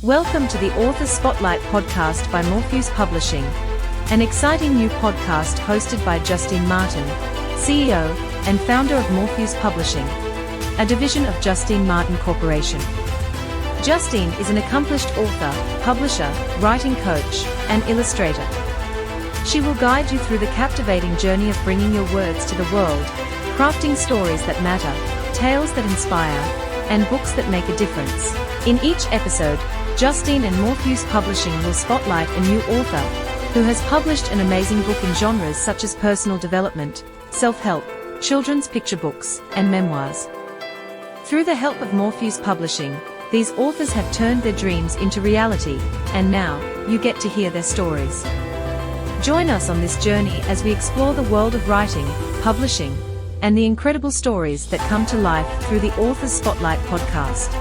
Welcome to the Author Spotlight podcast by Morpheus Publishing, an exciting new podcast hosted by Justine Martin, CEO and founder of Morpheus Publishing, a division of Justine Martin Corporation. Justine is an accomplished author, publisher, writing coach, and illustrator. She will guide you through the captivating journey of bringing your words to the world, crafting stories that matter, tales that inspire, and books that make a difference. In each episode, Justine and Morpheus Publishing will spotlight a new author who has published an amazing book in genres such as personal development, self-help, children's picture books, and memoirs. Through the help of Morpheus Publishing, these authors have turned their dreams into reality, and now, you get to hear their stories. Join us on this journey as we explore the world of writing, publishing, and the incredible stories that come to life through the Author Spotlight podcast.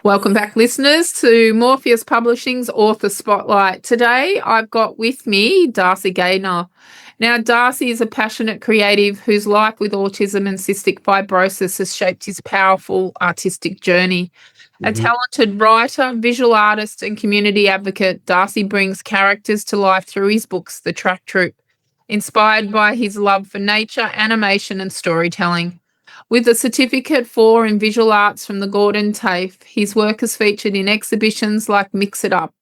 Welcome back, listeners, to Morpheus Publishing's Author Spotlight. Today, I've got with me Darcy Gaynor. Now, Darcy is a passionate creative whose life with autism and cystic fibrosis has shaped his powerful artistic journey. A talented writer, visual artist, and community advocate, Darcy brings characters to life through his books, The Track Troupe, inspired by his love for nature, animation, and storytelling. With a Certificate for in Visual Arts from the Gordon TAFE, his work is featured in exhibitions like Mix It Up.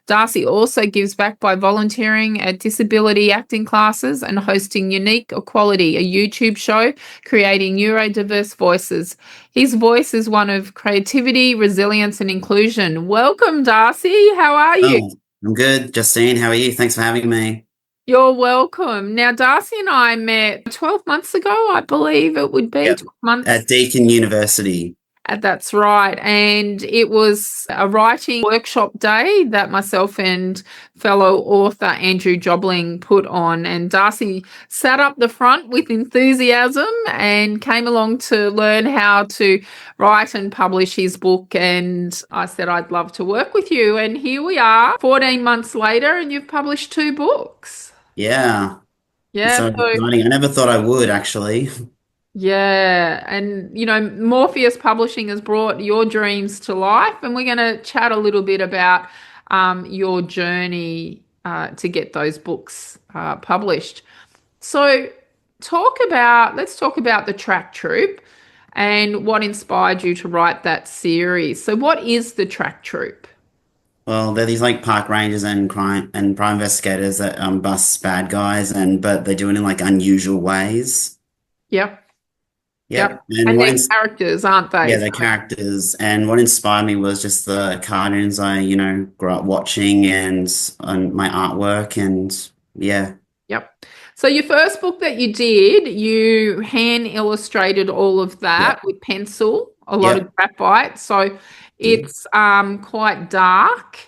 Darcy also gives back by volunteering at disability acting classes and hosting Unique Equality, a YouTube show creating neurodiverse voices. His voice is one of creativity, resilience, and inclusion. Welcome, Darcy. How are you? I'm good. Justine, how are you? Thanks for having me. You're welcome. Now, Darcy and I met 12 months ago, I believe it would be. Yep. 12 months. At Deakin University. That's right. And it was a writing workshop day that myself and fellow author Andrew Jobling put on. And Darcy sat up the front with enthusiasm and came along to learn how to write and publish his book. And I said, I'd love to work with you. And here we are 14 months later, and you've published 2 books. Yeah. Yeah. So exciting. I never thought I would, actually. Yeah. And, Morpheus Publishing has brought your dreams to life, and we're going to chat a little bit about your journey to get those books published. So let's talk about The Track Troupe and what inspired you to write that series. So what is The Track Troupe? Well, they're these park rangers and crime investigators that bust bad guys, but they do it in unusual ways. Yep. Yep. And they're characters, aren't they? Yeah, they're characters. And what inspired me was just the cartoons I, grew up watching and my artwork and yeah. Yep. So your first book that you did, you hand illustrated all of that with pencil, a lot of graphite. So it's quite dark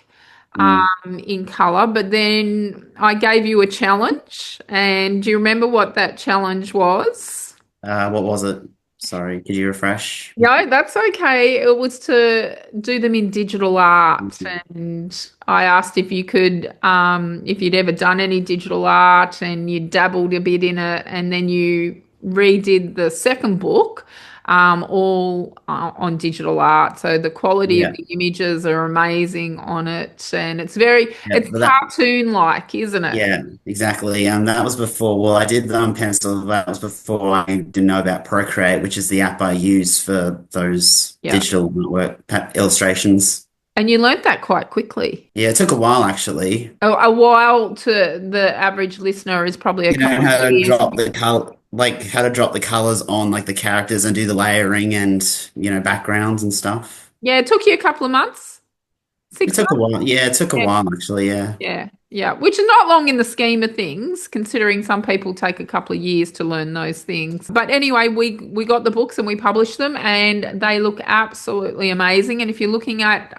in color, but then I gave you a challenge. And do you remember what that challenge was? What was it? Sorry, could you refresh? No, that's okay. It was to do them in digital art. And I asked if you could, if you'd ever done any digital art, and you dabbled a bit in it, and then you redid the second book all on digital art. So the quality of the images are amazing on it, and it's it's cartoon-like, isn't it? Yeah, exactly. That was before, I did pencil. That was before I didn't know about Procreate, which is the app I use for those digital work illustrations. And you learnt that quite quickly. Yeah, it took a while, actually. Oh, a while to the average listener is probably a couple of years. Drop the color. How to drop the colors on the characters and do the layering and backgrounds and stuff. Yeah, it took you a couple of months. It took a while. Yeah, it took a while actually. Yeah, which is not long in the scheme of things, considering some people take a couple of years to learn those things. But anyway, we got the books and we published them, and they look absolutely amazing. And if you're looking at it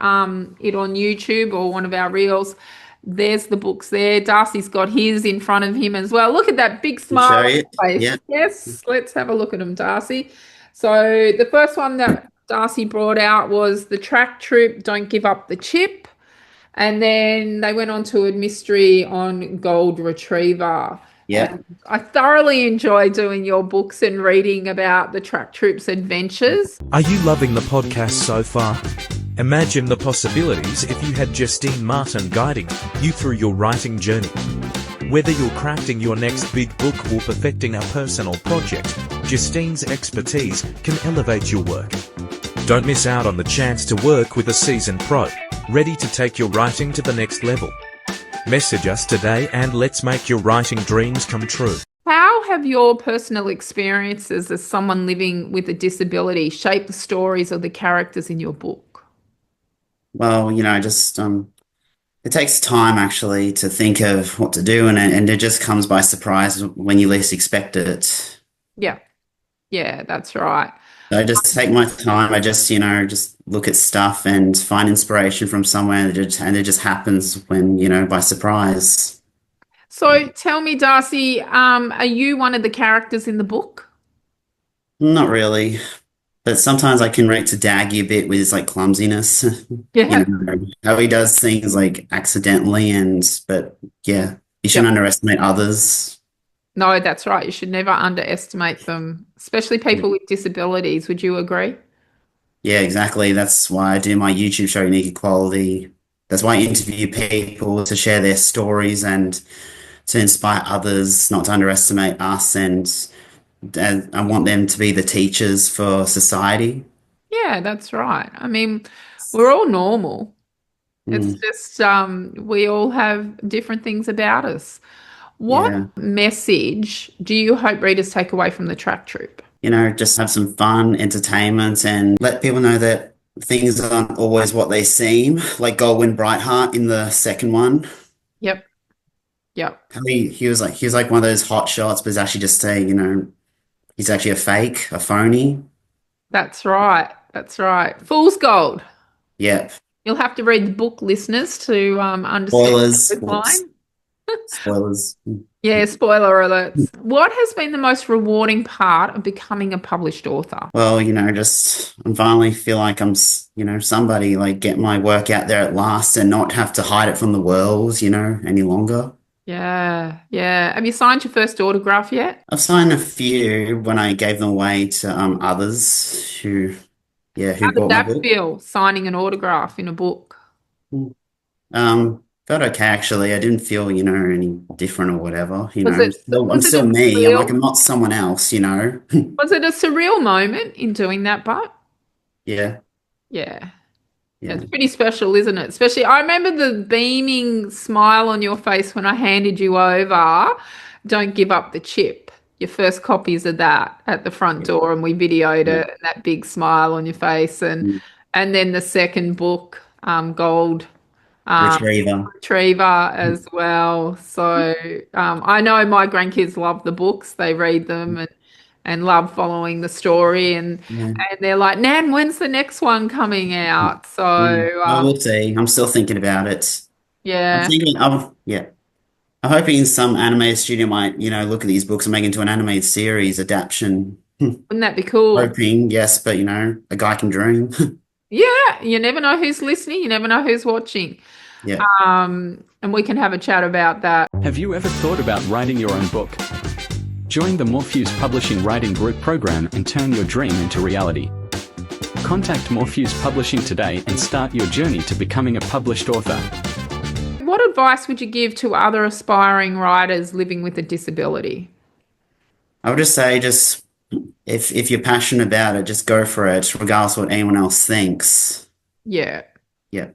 on YouTube or one of our reels, there's the books there. Darcy's got his in front of him as well. Look at that big smile on his face. Yeah. Yes, let's have a look at them, Darcy. So the first one that Darcy brought out was The Track Troupe, Don't Give Up the Chip. And then they went on to a mystery on Gold Retriever. Yeah. I thoroughly enjoy doing your books and reading about the track troops' adventures. Are you loving the podcast so far? Imagine the possibilities if you had Justine Martin guiding you through your writing journey. Whether you're crafting your next big book or perfecting a personal project, Justine's expertise can elevate your work. Don't miss out on the chance to work with a seasoned pro, ready to take your writing to the next level. Message us today and let's make your writing dreams come true. How have your personal experiences as someone living with a disability shaped the stories of the characters in your book? Well, just it takes time actually to think of what to do, and it just comes by surprise when you least expect it. Yeah, that's right. So I just take my time. I just look at stuff and find inspiration from somewhere, and it just happens when, by surprise. So tell me, Darcy, are you one of the characters in the book? Not really, but sometimes I can rate to Daggy a bit with his clumsiness. Yeah. How he does things accidentally, but yeah, you shouldn't underestimate others. No, that's right. You should never underestimate them, especially people with disabilities. Would you agree? Yeah, exactly. That's why I do my YouTube show, Unique Equality. That's why I interview people to share their stories and to inspire others not to underestimate us. And I want them to be the teachers for society. Yeah, that's right. I mean, we're all normal. It's just we all have different things about us. What message do you hope readers take away from the track troop? Just have some fun, entertainment, and let people know that things aren't always what they seem, like Goldwyn Brightheart in the second one. Yep. He was like one of those hot shots, but it's actually just he's actually a fake, a phony. That's right. Fool's gold. Yep. You'll have to read the book, listeners, to understand Spoilers. the line. Spoilers. Yeah, spoiler alerts. What has been the most rewarding part of becoming a published author? Well, I finally feel like I'm, somebody, get my work out there at last and not have to hide it from the world, any longer. Yeah. Have you signed your first autograph yet? I've signed a few when I gave them away to others who How bought did my that book. feel, signing an autograph in a book? Felt okay actually. I didn't feel, any different or whatever. I'm Was it still a me. surreal- I'm not someone else, Was it a surreal moment in doing that part? Yeah. Yeah. Yeah. It's pretty special, isn't it? Especially, I remember the beaming smile on your face when I handed you over Don't Give Up the Chip. Your first copies of that at the front door, and we videoed it, and that big smile on your face, and then the second book, Gold Retriever as well. So I know my grandkids love the books; they read them and love following the story, and they're like, Nan, when's the next one coming out? So I will see. I'm still thinking about it. I'm yeah. thinking I'm hoping some animated studio might, look at these books and make into an animated series adaptation. Wouldn't that be cool? Hoping, yes, but a guy can dream. Yeah, you never know who's listening, you never know who's watching. Yeah. And we can have a chat about that. Have you ever thought about writing your own book? Join the Morpheus Publishing Writing Group program and turn your dream into reality. Contact Morpheus Publishing today and start your journey to becoming a published author. What advice would you give to other aspiring writers living with a disability? I would just say, if you're passionate about it, just go for it, regardless of what anyone else thinks. Yeah. Yeah.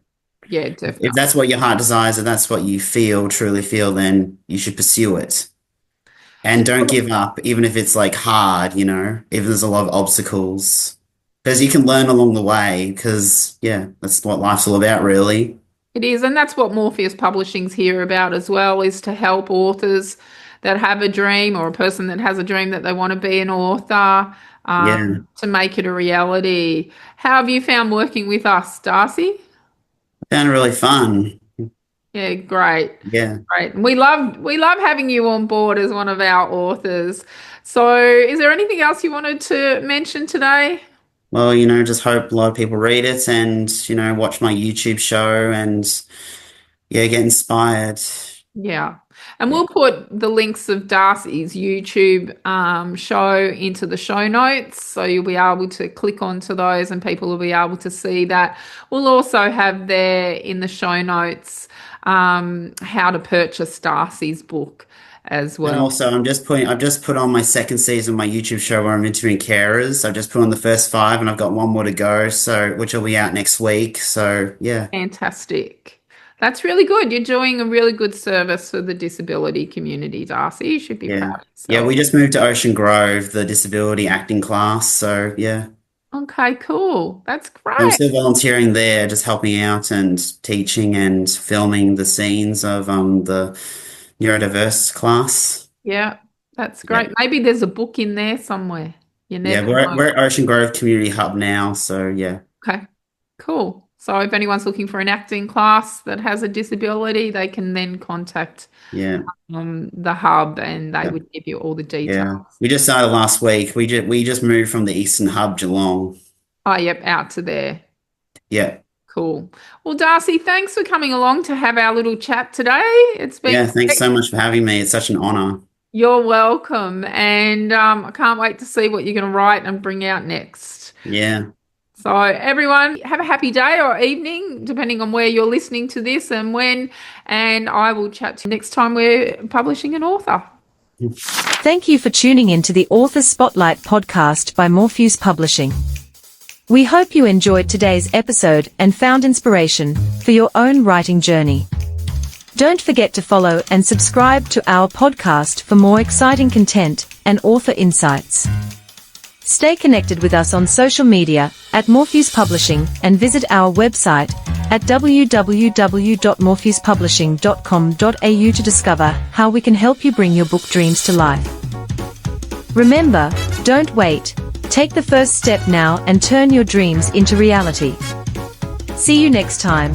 Yeah, definitely. If that's what your heart desires and that's what you truly feel, then you should pursue it. And don't give up, even if it's hard, if there's a lot of obstacles. Because you can learn along the way, because, that's what life's all about, really. It is, and that's what Morpheus Publishing's here about as well, is to help authors that have a dream, or a person that has a dream that they want to be an author, to make it a reality. How have you found working with us, Darcy? I found it really fun. Yeah, great. Yeah. Great. We love having you on board as one of our authors. So is there anything else you wanted to mention today? Well, just hope a lot of people read it and, watch my YouTube show and, get inspired. Yeah. And we'll put the links of Darcy's YouTube show into the show notes. So you'll be able to click onto those and people will be able to see that. We'll also have there in the show notes how to purchase Darcy's book as And well. also, I've just put on my second season of my YouTube show where I'm interviewing carers. I've just put on the first 5 and I've got one more to go, so which will be out next week. So yeah. Fantastic. That's really good. You're doing a really good service for the disability community, Darcy. You should be proud of yourself. Yeah, we just moved to Ocean Grove, the disability acting class. So yeah. Okay, cool. That's great. I'm still volunteering there, just helping out and teaching and filming the scenes of the neurodiverse class. Yeah, that's great. Yeah. Maybe there's a book in there somewhere. You never know. We're at Ocean Grove Community Hub now, so yeah. Okay, cool. So if anyone's looking for an acting class that has a disability, they can then contact the hub and they would give you all the details. Yeah. We just started last week. We just moved from the Eastern Hub, Geelong. Oh, yep, out to there. Yeah. Cool. Well, Darcy, thanks for coming along to have our little chat today. It's been Thanks so much for having me. It's such an honor. You're welcome. And I can't wait to see what you're going to write and bring out next. Yeah. So everyone, have a happy day or evening, depending on where you're listening to this and when. And I will chat to you next time we're publishing an author. Thank you for tuning in to the Author Spotlight podcast by Morpheus Publishing. We hope you enjoyed today's episode and found inspiration for your own writing journey. Don't forget to follow and subscribe to our podcast for more exciting content and author insights. Stay connected with us on social media at Morpheus Publishing and visit our website at www.morpheuspublishing.com.au to discover how we can help you bring your book dreams to life. Remember, don't wait. Take the first step now and turn your dreams into reality. See you next time.